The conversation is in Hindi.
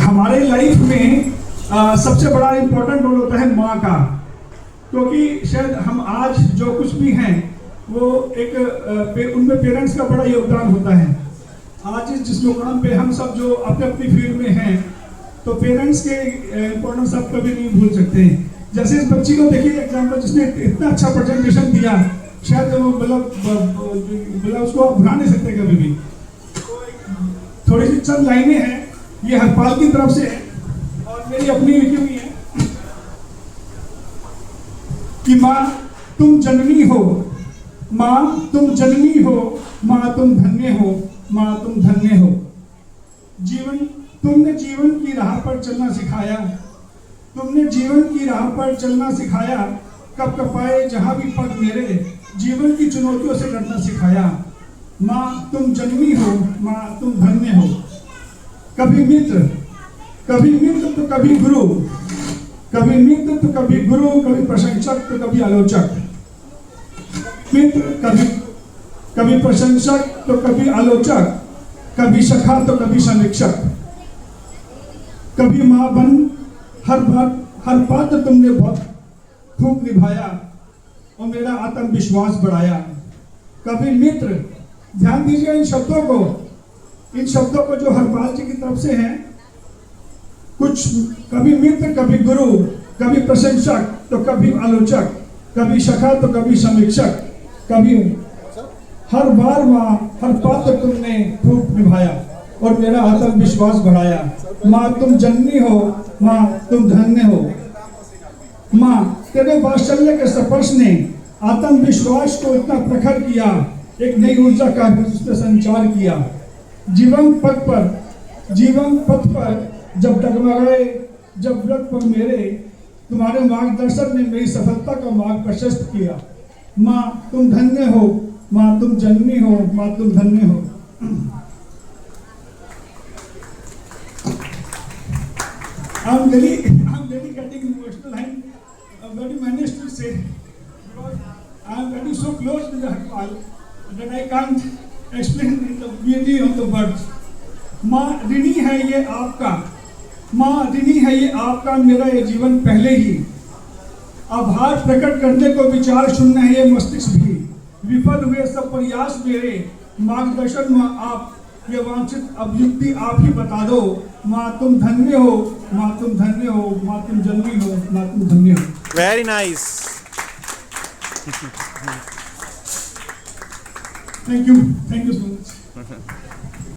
हमारे लाइफ में सबसे बड़ा इम्पोर्टेंट रोल होता है माँ का, क्योंकि शायद हम आज जो कुछ भी हैं वो एक उनमें पेरेंट्स का बड़ा योगदान होता है। आज जिस मुकाम पे हम सब जो अपने अपनी फील्ड में हैं, तो पेरेंट्स के इम्पोर्टेंस आप कभी नहीं भूल सकते हैं। जैसे इस बच्ची को देखिए एग्जाम्पल, जिसने इतना अच्छा प्रेजेंटेशन दिया, शायद वो मतलब उसको आप भुला नहीं सकते कभी भी। थोड़ी सी चंद लाइनें हैं, ये हरपाल की तरफ से है और मेरी अपनी लिखी हुई है कि माँ तुम जननी हो, माँ तुम जननी हो, माँ तुम धन्य हो, माँ तुम धन्य हो। तुमने जीवन की राह पर चलना सिखाया, तुमने जीवन की राह पर चलना सिखाया, कब कपाए जहां भी पग मेरे, जीवन की चुनौतियों से लड़ना सिखाया। माँ तुम जननी हो, माँ तुम धन्य हो। कभी मित्र तो कभी गुरु, कभी मित्र तो कभी गुरु, कभी प्रशंसक तो कभी आलोचक। मित्र कभी प्रशंसक तो कभी आलोचक, कभी सखा तो कभी समीक्षक। कभी माँ बन हर पात्र तुमने बहुत खूब निभाया और मेरा आत्मविश्वास बढ़ाया। कभी मित्र, ध्यान दीजिए इन शब्दों को जो हरपाल जी की तरफ से हैं। कुछ कभी मित्र, कभी गुरु, कभी प्रशंसक तो कभी आलोचक, कभी सखा तो कभी समीक्षक। कभी हर बार माँ हर पात्र तुमने खूब निभाया और मेरा आत्मविश्वास बढ़ाया। माँ तुम जननी हो, माँ तुम धन्य हो। माँ तेरे वात्सल्य के स्पर्श ने आत्मविश्वास को इतना प्रखर किया, एक नई ऊर्जा का उसने संचार किया। जीवन पथ पर जब डगमगाए, जब व्रत पर मेरे, तुम्हारे मार्गदर्शन ने मेरी सफलता का मार्ग प्रशस्त किया। माँ तुम धन्य हो, माँ तुम जननी हो, माँ तुम धन्य हो। I'm really getting emotional. I'm very managed to say because I'm getting so close to the Harpal that I can't explain the beauty of the words. माँ ऋणी है ये आपका, माँ ऋणी है ये आपका, मेरा ये जीवन पहले ही। आभार प्रकट करने को विचार शून्य है ये मस्तिष्क भी। विफल हुए सब प्रयास मेरे, मार्गदर्शन माँ आप, ये वांछित अभियुक्ति आप ही बता दो। माँ तुम धन्य हो, माँ तुम धन्य हो, माँ तुम जननी हो, माँ तुम धन्य हो। Very nice. Thank you so much.